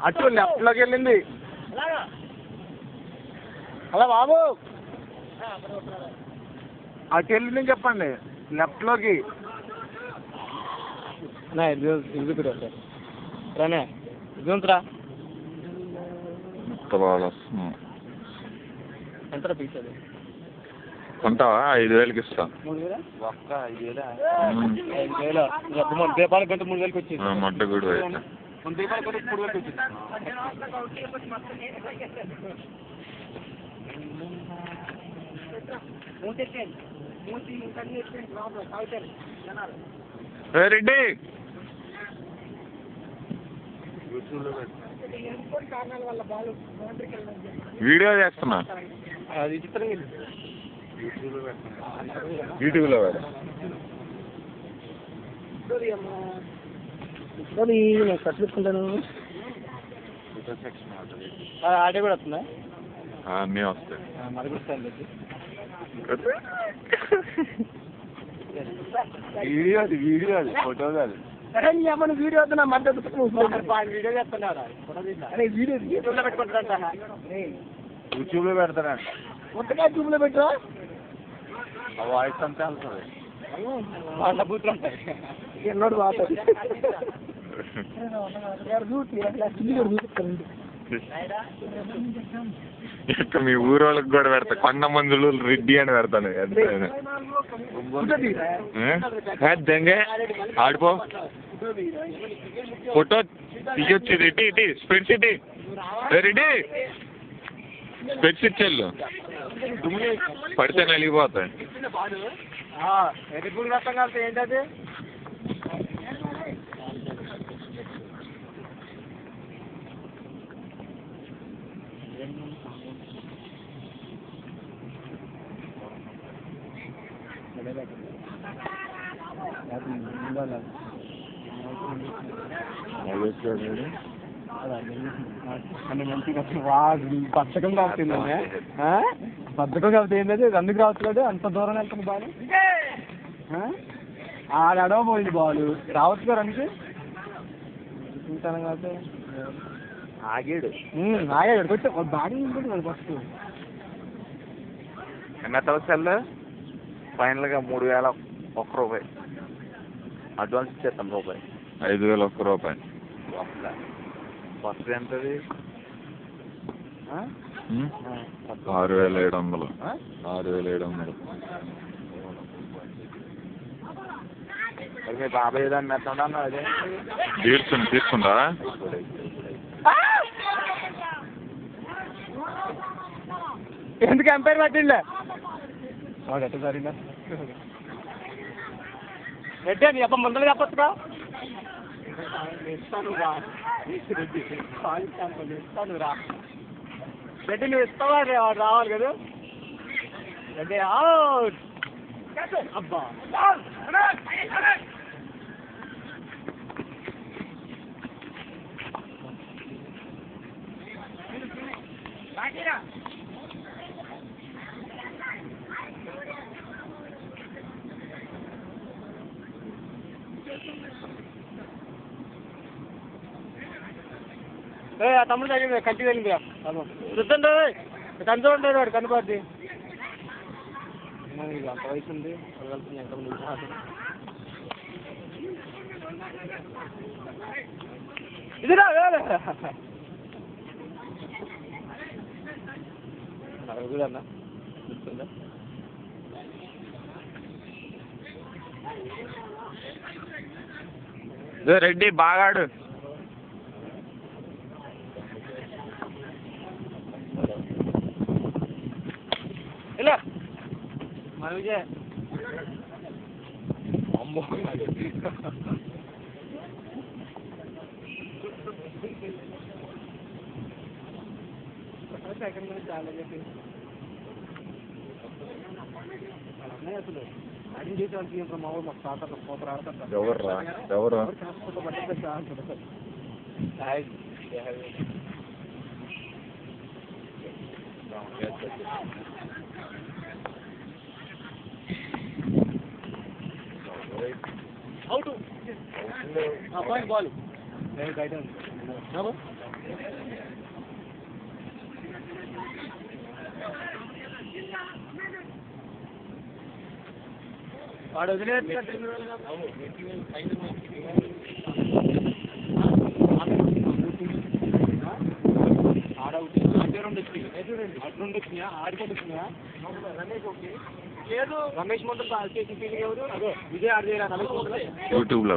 అటు లెఫ్ట్ లోకి వెళ్ళింది. అలా బాబు అటు వెళ్ళిందని చెప్పండి, లెఫ్ట్ లోకి. ఎంత పీస్ అది కొంటావా? 5,000కి ఇస్తా. 3,000 ఒక్క 5,000 దీపావళి గంట 3,000కి వచ్చింది. మొట్ట కూడా దీపావళి గంట 3,000కి వచ్చింది. రెడ్డి వీడియో చేస్తున్నా, అది చిత్రంగా యూట్యూబ్లో నేను ఖర్చు పెట్టుకుంటాను. ఆడే కూడా వస్తుందా? అన్నీ వస్తాయి. మరి వీడియో అది, వీడియో అది, ఫోటో కాదు. సరే నీ అమ్మని వీడియో వద్దు, నా మద్దతు వీడియో చేస్తున్నా. వీడియో యూట్యూబ్లో పెట్టుకుంటారా? యూట్యూబ్లో పెడతానంట. కొత్తగా యూట్యూబ్లో పెట్టరా? వాయిస్ అంతా వెళ్తుంది, వాళ్ళ బూట్లు ఉంటాయి. ఎన్నోడు వాడుతుంది. మీ ఊరు వాళ్ళకి కూడా పెడతా, కొండ మందులు రెడ్డి అని పెడతాను. దెంగే ఆడిపో, ఫోటో తీయొచ్చు. రెడ్డి ఇటీ స్పెట్స్ ఇటీ, రెడ్డి స్పెట్స్ ఇచ్చేళ్ళు పడితే నలిగిపోతాయి. ఎప్పుడు రసం కలితే ఏంటది? బద్ధకం కావుతుందండి, బద్ధకం కావుతుంది. ఏంటంటే అందుకు రావట్లేదు, అంత దూరం వెళ్తుంది బాలు. ఆడ అడవ పోయింది బాలు, రావచ్చు గారు అందుకే కాబట్టి ఆగాడు. ఆగాడు కొంచెం బాడీ ఉంటుంది ఫస్ట్. ఎంత వచ్చారు? ఫైనల్గా 3,001 రూపాయి అడ్వాన్స్ ఇచ్చేస్తాం. రూపాయి 5,001 రూపాయి. ఫస్ట్ ఎంతది? 6,700. 6,700. మీ బాబాయ్ దాన్ని మెత్తండా? అదే తీసుకుంటా. ఎందుకు ఎంపైర్ పట్టిండే ఎట్ట సరిగా రెడ్డి నీ అప్ప ముందర చెప్పొచ్చుగా. ఇస్తాను రా రెడ్డి, నువ్వు ఇస్తావా? వాడు రావాలి కదా రెడ్డి. అబ్బా ఆ తమ్ముడు తగ్గింది, కంటి తగ్గింది. చూద్దండి కంచు ఉంటుంది, వాడు కనుపద్ది. అంత వయసు ఉంది, ఎంతమంది ఇదిరా అన్న చూస్తుందా? రెడ్డి బాగాడు. ఇలా మన విజయ్ అమ్మో సెకండ్ మీద చాలా చెప్పి అసలు అడిగి చేసే వాళ్ళకి మా ఊరు మాకు స్టార్ట్ సూపర్ ఆడతారు. ఎవరు అవుట్ పాయింట్ బాల్ వాడు వదిలేదు లేదు రమేష్ మొత్తం ఎవరు విజయ్ ఆడ రమేష్ యూట్యూబ్ లో